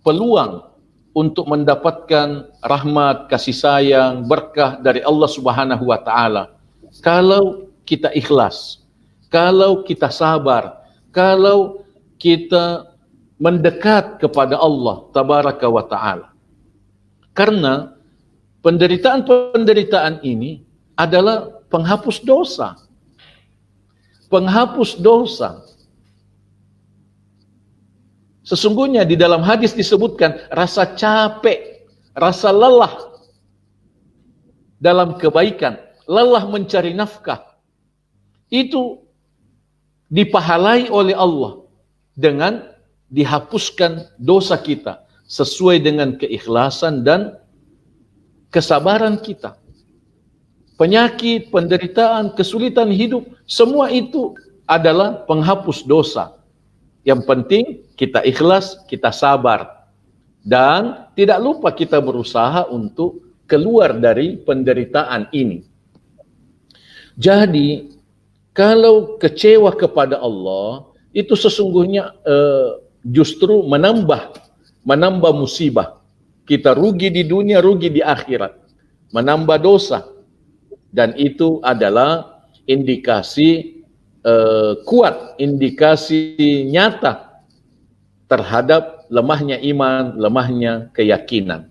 peluang untuk mendapatkan rahmat, kasih sayang, berkah dari Allah Subhanahu wa Ta'ala. Kalau kita ikhlas, kalau kita sabar, kalau kita mendekat kepada Allah Tabaraka wa Ta'ala. Karena penderitaan-penderitaan ini adalah penghapus dosa. Penghapus dosa. Sesungguhnya di dalam hadis disebutkan rasa capek, rasa lelah dalam kebaikan, lelah mencari nafkah, itu dipahalai oleh Allah dengan dihapuskan dosa kita sesuai dengan keikhlasan dan kesabaran kita. Penyakit, penderitaan, kesulitan hidup, semua itu adalah penghapus dosa. Yang penting kita ikhlas, kita sabar, dan tidak lupa kita berusaha untuk keluar dari penderitaan ini. Jadi, kalau kecewa kepada Allah, itu sesungguhnya justru menambah musibah. Kita rugi di dunia, rugi di akhirat. Menambah dosa. Dan itu adalah indikasi kuat, indikasi nyata terhadap lemahnya iman, lemahnya keyakinan.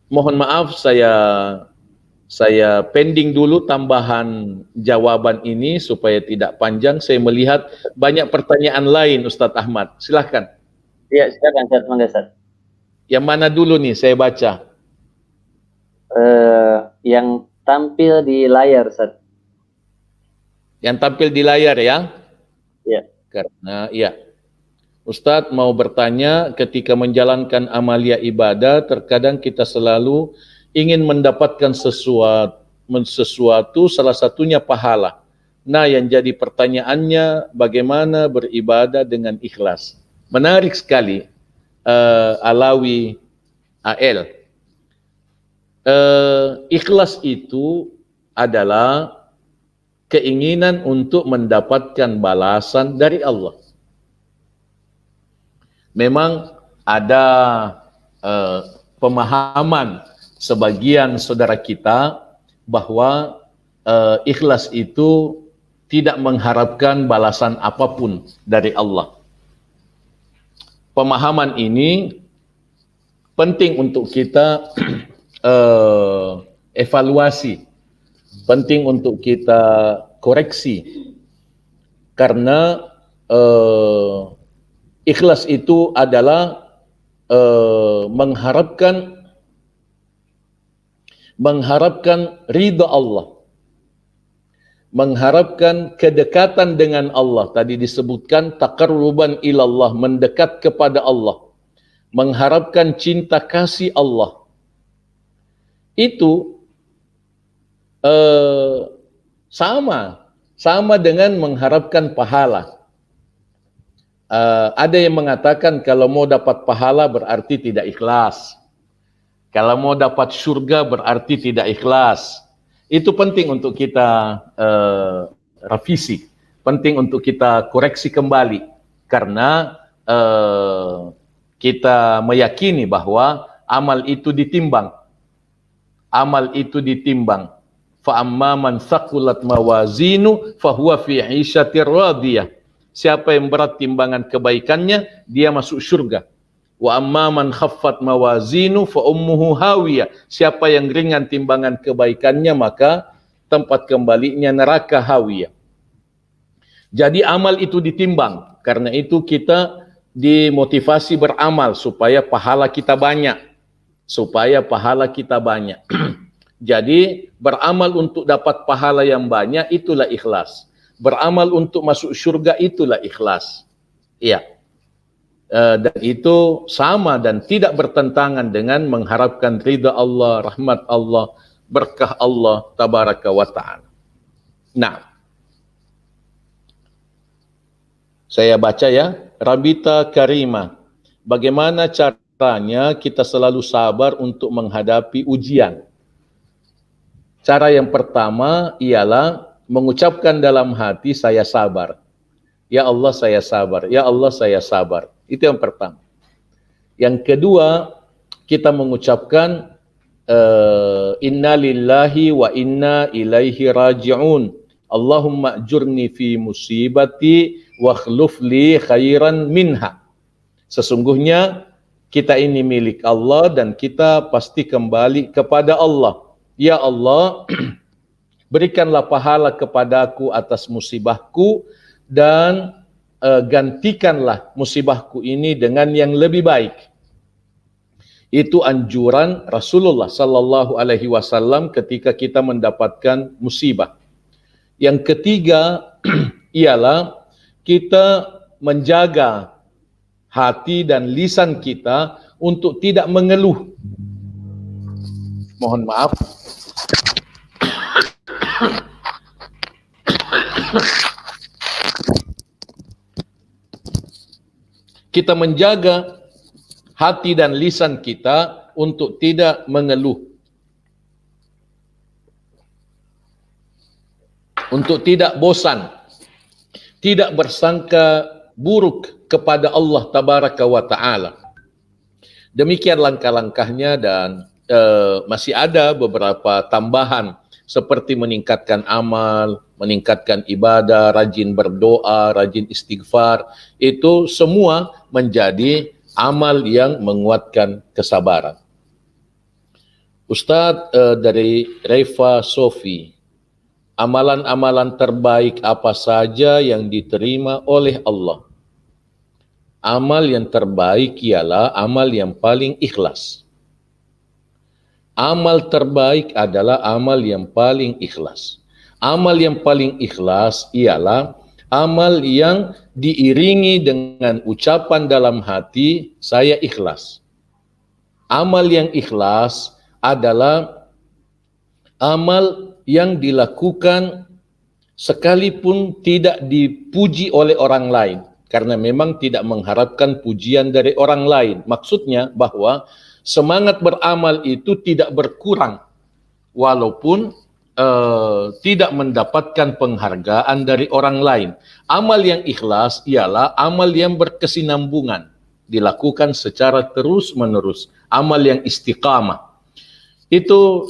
Mohon maaf, saya pending dulu tambahan jawaban ini supaya tidak panjang. Saya melihat banyak pertanyaan lain, Ustadz Ahmad. Silahkan. Ya, silakan Ustadz. Yang mana dulu nih saya baca? Yang tampil di layar, Ustadz. Yang tampil di layar ya? Ya. Karena ya, Ustadz mau bertanya, ketika menjalankan amalia ibadah, terkadang kita selalu ingin mendapatkan sesuatu, salah satunya pahala. Nah, yang jadi pertanyaannya, bagaimana beribadah dengan ikhlas? Menarik sekali. Alawi AL. Ikhlas itu adalah keinginan untuk mendapatkan balasan dari Allah. Memang ada pemahaman sebagian saudara kita bahwa ikhlas itu tidak mengharapkan balasan apapun dari Allah. Pemahaman ini penting untuk kita evaluasi, penting untuk kita koreksi, karena ikhlas itu adalah mengharapkan ridha Allah, mengharapkan kedekatan dengan Allah. Tadi disebutkan taqarruban ilallah, mendekat kepada Allah, mengharapkan cinta kasih Allah. Itu sama dengan mengharapkan pahala. Ada yang mengatakan kalau mau dapat pahala berarti tidak ikhlas. Kalau mau dapat surga berarti tidak ikhlas. Itu penting untuk kita revisi, penting untuk kita koreksi kembali, karena kita meyakini bahwa amal itu ditimbang. Amal itu ditimbang. Fa amma man thaqulat mawazinu fahuwa fi 'ishatir radiyah. Siapa yang berat timbangan kebaikannya, dia masuk surga. Wa amma man khaffat mawazinu fa ummuhu hawiyah. Siapa yang ringan timbangan kebaikannya, maka tempat kembalinya neraka hawiyah. Jadi amal itu ditimbang. Karena itu kita dimotivasi beramal supaya pahala kita banyak. Supaya pahala kita banyak. Jadi beramal untuk dapat pahala yang banyak, itulah ikhlas. Beramal untuk masuk surga, itulah ikhlas. Iya. Dan itu sama dan tidak bertentangan dengan mengharapkan ridha Allah, rahmat Allah, berkah Allah tabaraka wa ta'ala. Nah, saya baca ya, Rabita Karimah. Bagaimana caranya kita selalu sabar untuk menghadapi ujian? Cara yang pertama ialah mengucapkan dalam hati, saya sabar. Ya Allah saya sabar, ya Allah saya sabar. Itu yang pertama. Yang kedua, kita mengucapkan inna lillahi wa inna ilaihi raji'un. Allahumma ajurni fi musibati wa akhluf li khairan minha. Sesungguhnya kita ini milik Allah dan kita pasti kembali kepada Allah. Ya Allah, berikanlah pahala kepadaku atas musibahku dan gantikanlah musibahku ini dengan yang lebih baik. Itu anjuran Rasulullah sallallahu alaihi wasallam ketika kita mendapatkan musibah. Yang ketiga ialah kita menjaga hati dan lisan kita untuk tidak mengeluh. Mohon maaf. Kita menjaga hati dan lisan kita untuk tidak mengeluh, untuk tidak bosan, tidak bersangka buruk kepada Allah tabaraka wa ta'ala. Demikian langkah-langkahnya dan masih ada beberapa tambahan seperti meningkatkan amal, meningkatkan ibadah, rajin berdoa, rajin istighfar. Itu semua menjadi amal yang menguatkan kesabaran. Ustadz dari Reva Sofi, amalan-amalan terbaik apa saja yang diterima oleh Allah? Amal yang terbaik ialah amal yang paling ikhlas. Amal terbaik adalah amal yang paling ikhlas. Amal yang paling ikhlas ialah amal yang diiringi dengan ucapan dalam hati, saya ikhlas. Amal yang ikhlas adalah amal yang dilakukan sekalipun tidak dipuji oleh orang lain. karena memang tidak mengharapkan pujian dari orang lain. Maksudnya bahwa semangat beramal itu tidak berkurang walaupun tidak mendapatkan penghargaan dari orang lain. Amal yang ikhlas ialah amal yang berkesinambungan, dilakukan secara terus-menerus, amal yang istiqamah. Itu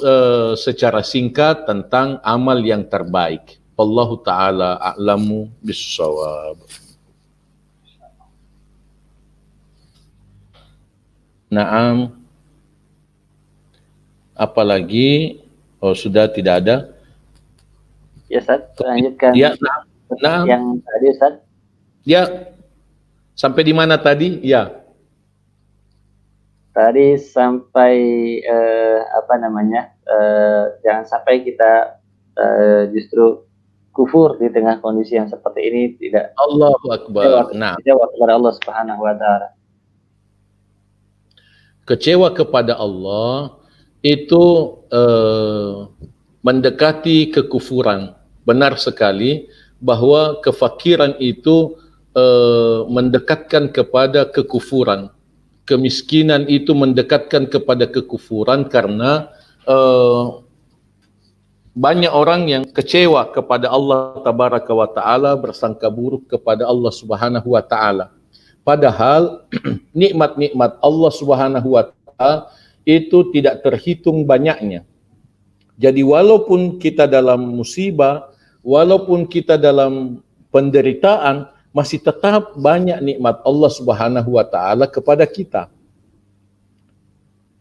secara singkat tentang amal yang terbaik. Wallahu ta'ala a'lamu bis-shawab. Naam. Apalagi sudah tidak ada. Ya Ustaz, lanjutkan. Ya, naam. Yang tadi Ustaz. Ya. Sampai di mana tadi? Ya. Tadi sampai jangan sampai kita justru kufur di tengah kondisi yang seperti ini, tidak Allahu Akbar. kecewa kepada Allah Subhanahu wa taala. Kecewa kepada Allah itu mendekati kekufuran. Benar sekali bahwa kefakiran itu mendekatkan kepada kekufuran. Kemiskinan itu mendekatkan kepada kekufuran karena banyak orang yang kecewa kepada Allah Tabaraka wa Ta'ala, bersangka buruk kepada Allah Subhanahu wa Ta'ala. Padahal nikmat-nikmat Allah Subhanahu wa Ta'ala itu tidak terhitung banyaknya. Jadi walaupun kita dalam musibah, walaupun kita dalam penderitaan, masih tetap banyak nikmat Allah Subhanahu wa Ta'ala kepada kita.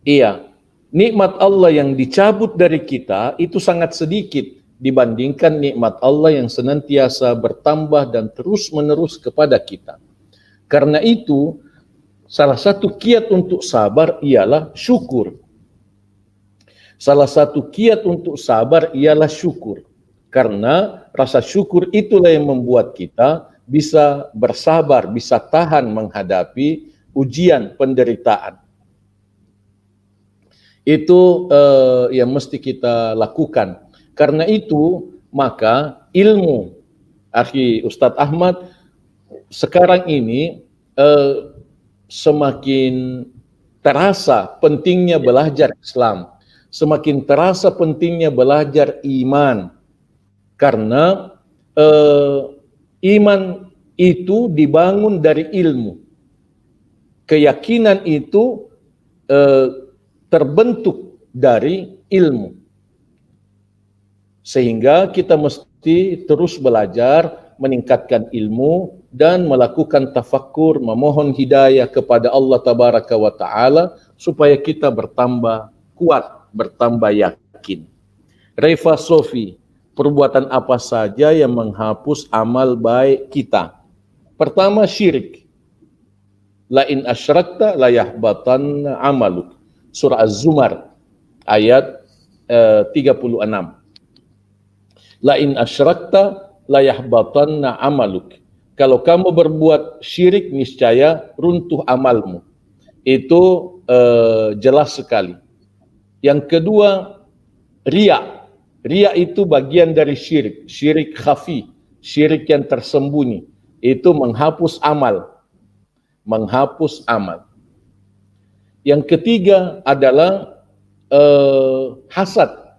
Iya, nikmat Allah yang dicabut dari kita itu sangat sedikit dibandingkan nikmat Allah yang senantiasa bertambah dan terus-menerus kepada kita. Karena itu, salah satu kiat untuk sabar ialah syukur. Salah satu kiat untuk sabar ialah syukur. Karena rasa syukur itulah yang membuat kita bisa bersabar, bisa tahan menghadapi ujian penderitaan. Itu yang mesti kita lakukan. Karena itu, maka ilmu, akhi Ustadz Ahmad, sekarang ini semakin terasa pentingnya belajar Islam, semakin terasa pentingnya belajar iman, karena iman itu dibangun dari ilmu, keyakinan itu terbentuk dari ilmu, sehingga kita mesti terus belajar, meningkatkan ilmu dan melakukan tafakkur, memohon hidayah kepada Allah Tabaraka wa Ta'ala supaya kita bertambah kuat, bertambah yakin. Reva Sofi, perbuatan apa saja yang menghapus amal baik kita? Pertama, syirik. La in asyrakta la yahbatanna amaluk. Surah Az-Zumar ayat 36. La in asyrakta la yahbatanna amaluk. Kalau kamu berbuat syirik, niscaya runtuh amalmu. Itu jelas sekali. Yang kedua, riya. Riya itu bagian dari syirik. Syirik khafi, syirik yang tersembunyi. Itu menghapus amal. Menghapus amal. Yang ketiga adalah hasad.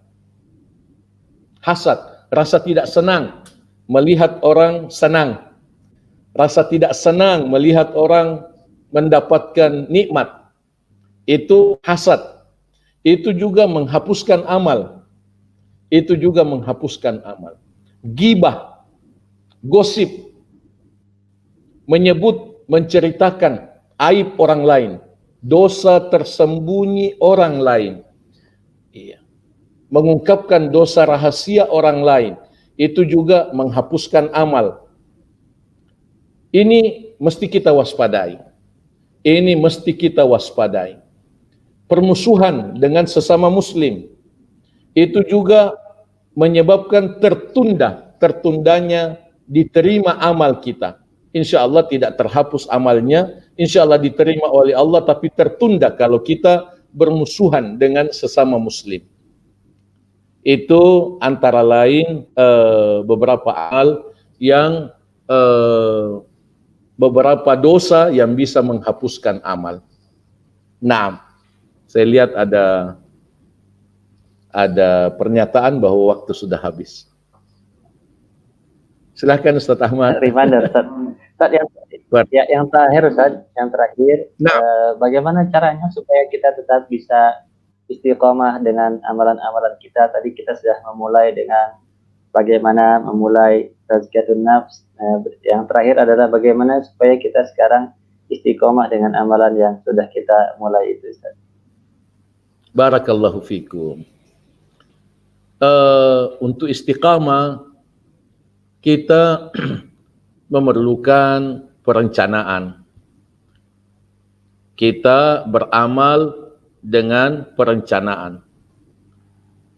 Hasad, rasa tidak senang melihat orang senang. Rasa tidak senang melihat orang mendapatkan nikmat. Itu hasad. Itu juga menghapuskan amal. Itu juga menghapuskan amal. Ghibah, gosip, menyebut, menceritakan aib orang lain, dosa tersembunyi orang lain. Iya. Mengungkapkan dosa rahasia orang lain, itu juga menghapuskan amal. Ini mesti kita waspadai. Ini mesti kita waspadai. Permusuhan dengan sesama muslim, itu juga menyebabkan tertundanya diterima amal kita. Insya Allah tidak terhapus amalnya, insya Allah diterima oleh Allah, tapi tertunda kalau kita bermusuhan dengan sesama muslim. Itu antara lain beberapa hal yang beberapa dosa yang bisa menghapuskan amal. Nah, saya lihat ada pernyataan bahwa waktu sudah habis. Silakan Ustaz Ahmad. Reminder, Ustaz. Ustaz, yang terakhir, Ustaz, Nah, bagaimana caranya supaya kita tetap bisa istiqomah dengan amalan-amalan kita? Tadi kita sudah memulai dengan bagaimana memulai tazkiyatun nafs. Yang terakhir adalah bagaimana supaya kita sekarang istiqomah dengan amalan yang sudah kita mulai itu, Ustaz. barakallahu fikum. Untuk istiqamah kita memerlukan perencanaan. Kita beramal dengan perencanaan.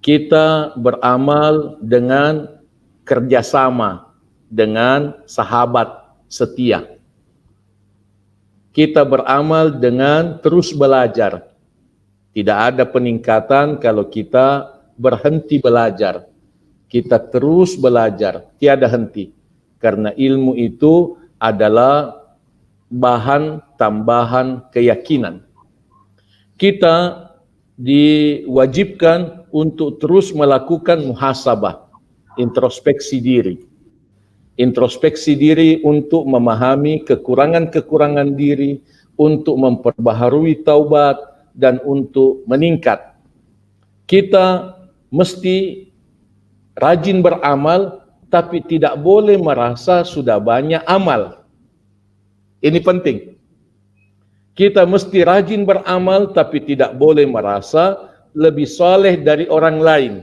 Kita beramal dengan kerjasama dengan sahabat setia. Kita beramal dengan terus belajar. Tidak ada peningkatan kalau kita berhenti belajar. Kita terus belajar, tiada henti. Karena ilmu itu adalah bahan tambahan keyakinan. Kita diwajibkan untuk terus melakukan muhasabah, introspeksi diri. Introspeksi diri untuk memahami kekurangan-kekurangan diri, untuk memperbaharui taubat, dan untuk meningkat. Kita mesti rajin beramal, tapi tidak boleh merasa sudah banyak amal. Ini penting. Kita mesti rajin beramal, tapi tidak boleh merasa lebih soleh dari orang lain.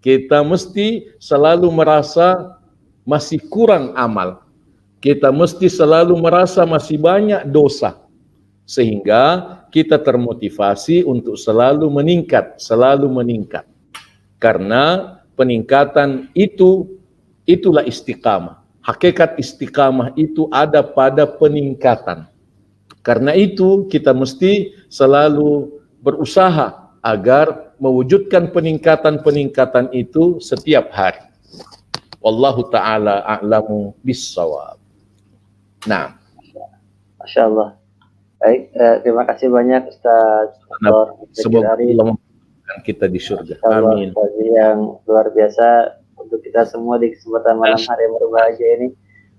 Kita mesti selalu merasa masih kurang amal. Kita mesti selalu merasa masih banyak dosa. Sehingga kita termotivasi untuk selalu meningkat, selalu meningkat. Karena peningkatan itulah istiqamah. Hakikat istiqamah itu ada pada peningkatan. Karena itu kita mesti selalu berusaha agar mewujudkan peningkatan-peningkatan itu setiap hari. Wallahu ta'ala a'lamu bis-shawab. Nah, Masya Allah. Baik, terima kasih banyak Ustaz. semoga Allah mempertemukan kita di surga. Amin. Yang luar biasa untuk kita semua di kesempatan malam hari yang berbahagia ini.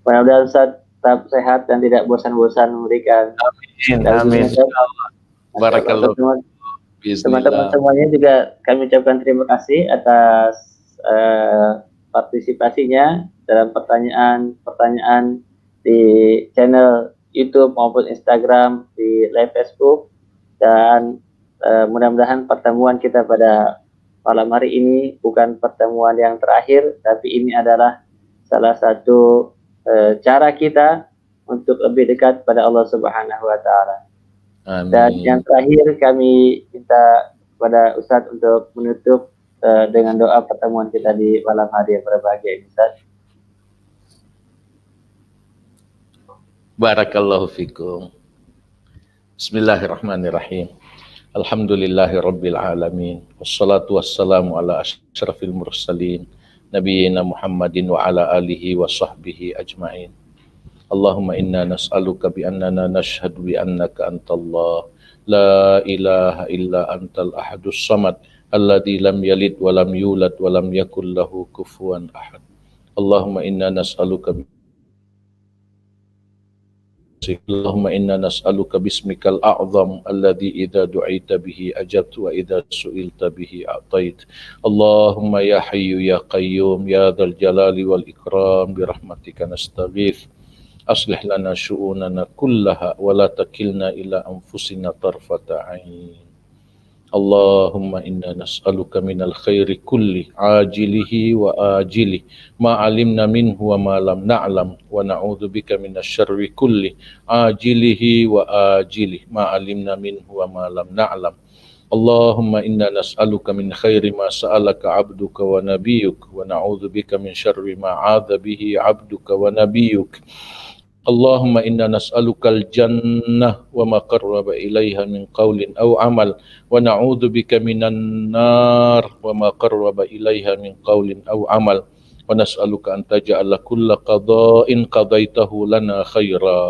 Mudah-mudahan Ustaz tetap sehat dan tidak bosan-bosan memberikan. Amin. Barakallahu. Teman-teman semuanya juga kami ucapkan terima kasih atas partisipasinya dalam pertanyaan-pertanyaan di channel YouTube maupun Instagram, di live Facebook, dan mudah-mudahan pertemuan kita pada malam hari ini bukan pertemuan yang terakhir, tapi ini adalah salah satu cara kita untuk lebih dekat pada Allah Subhanahu wa Ta'ala. Dan yang terakhir kami minta kepada Ustadz untuk menutup dengan doa pertemuan kita di malam hari yang berbahagia ini, Ustadz. Barakallahu fikum. Bismillahirrahmanirrahim. Alhamdulillahi rabbil alamin. Wassalatu wassalamu ala asyrafil mursalin. Nabiyyina Muhammadin wa ala alihi wa sahbihi ajma'in. Allahumma inna nas'aluka bi annana nashhadu bi annaka antallah. La ilaha illa antal ahadus samad. Alladhi lam yalid wa lam yulad wa lam yakul lahu kufuwan ahad. Allahumma inna nas'aluka Allahumma inna nas'aluka bismikal a'zam alladhi idza du'ita bihi ajabta wa idza su'ilta bihi a'tait. Allahumma ya hayyu ya qayyum ya dzal jalali wal ikram bi rahmatika nastaghits. Aslih lana syu'unana kullaha wa la takilna ila anfusina tarfata 'ain. Allahumma inna nas'aluka minal khairi kulli ajilihi wa ajilihi ma alimna minhu wa ma lam na'lam wa na'udzu bika minasy syarri kulli ajilihi wa ajilihi ma alimna minhu wa ma lam na'lam. Allahumma inna nas'aluka min khairi ma sa'alaka 'abduka wa nabiyyuk wa na'udzu bika min syarri ma 'adza bihi 'abduka wa nabiyyuk. Allahumma inna nas'alukal jannah wa ma qarraba ilaiha min qawlin aw amal wa na'udzu bika minan nar wa ma qarraba ilaiha min qawlin aw amal. ونسألك أن تجعل كل قضاء قضيته لنا خيرا.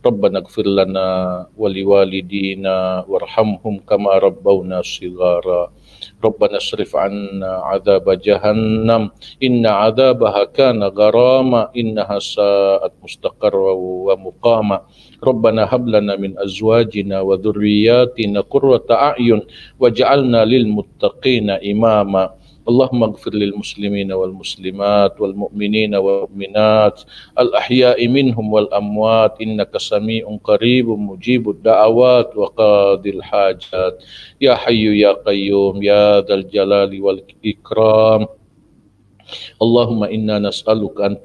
ربنا اغفر لنا ولوالدينا وارحمهم كما ربونا صغارا. ربنا اصرف عنا عذاب جهنم إن عذابها كان غراما إنها ساءت مستقرا ومقاما. ربنا هب لنا من أزواجنا وذرياتنا قرة أعين واجعلنا للمتقين إماما. اللهم اغفر للمسلمين والمسلمات والمؤمنين والمؤمنات الأحياء منهم والأموات إنك سميع قريب مجيب الدعوات وقاضي الحاجات يا حي يا قيوم يا ذا الجلال والإكرام. اللهم إنا نسألك أن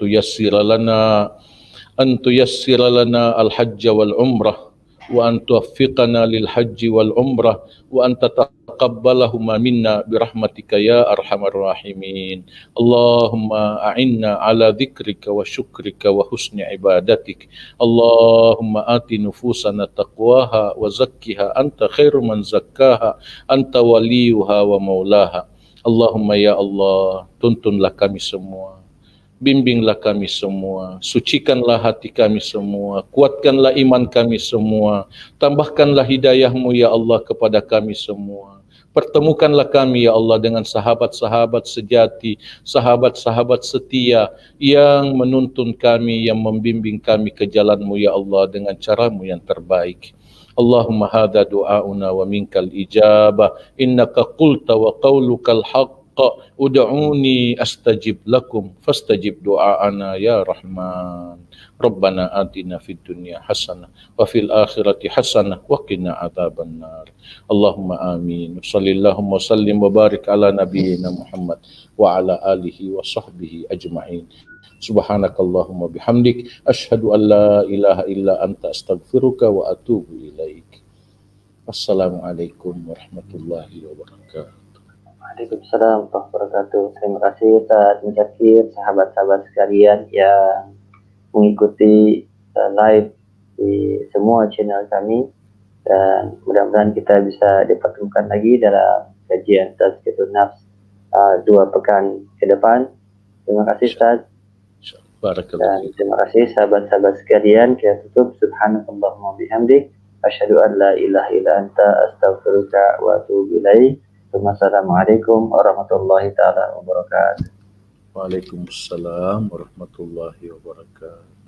تيسر لنا الحج والعمرة وأن توفقنا للحج والعمرة وأن تتقبلهما منا برحمتك يا أرحم الراحمين. اللهم أعنا على ذكرك وشكرك وحسن عبادتك. اللهم آت نفوسنا تقواها وزكها أنت خير من زكاها أنت وليها ومولاها. Allahumma ya Allah, tuntunlah kami semua, bimbinglah kami semua, sucikanlah hati kami semua, kuatkanlah iman kami semua, tambahkanlah hidayah-Mu ya Allah kepada kami semua. Pertemukanlah kami ya Allah dengan sahabat-sahabat sejati, sahabat-sahabat setia yang menuntun kami, yang membimbing kami ke jalan-Mu ya Allah dengan cara-Mu yang terbaik. Allahumma hadha du'auna wa minkal ijabah innaka qulta wa qawlukal haqq ud'uni astajib lakum fastajib du'aana ya Rahman. Rabbana atina fid dunya hasanah wa fil akhirati hasanah wa qina adzabannar. Allahumma amin. Shallallahu wa sallim wa barik ala nabiyyina Muhammad wa ala alihi wa sahbihi ajma'in. Subhanakallahumma bihamdik asyhadu an la ilaha illa anta astaghfiruka wa atubu ilaik. Wassalamualaikum warahmatullahi wabarakatuh. Waalaikumsalam warahmatullahi wabarakatuh. Terima kasih Ustaz Muzakir, sahabat-sahabat sekalian yang mengikuti live di semua channel kami, dan mudah-mudahan kita bisa dipertemukan lagi dalam kajian Tazkiyatun Nafs 2 pekan ke depan. Terima kasih Ustaz. Dan terima kasih sahabat-sahabat sekalian. Kita tutup subhanakallahumma bihamdik asyhadu an la ilaha illa anta astaghfiruka wa atubu ilaik. Wassalamualaikum warahmatullahi taala wabarakatuh. Waalaikumsalam warahmatullahi wabarakatuh.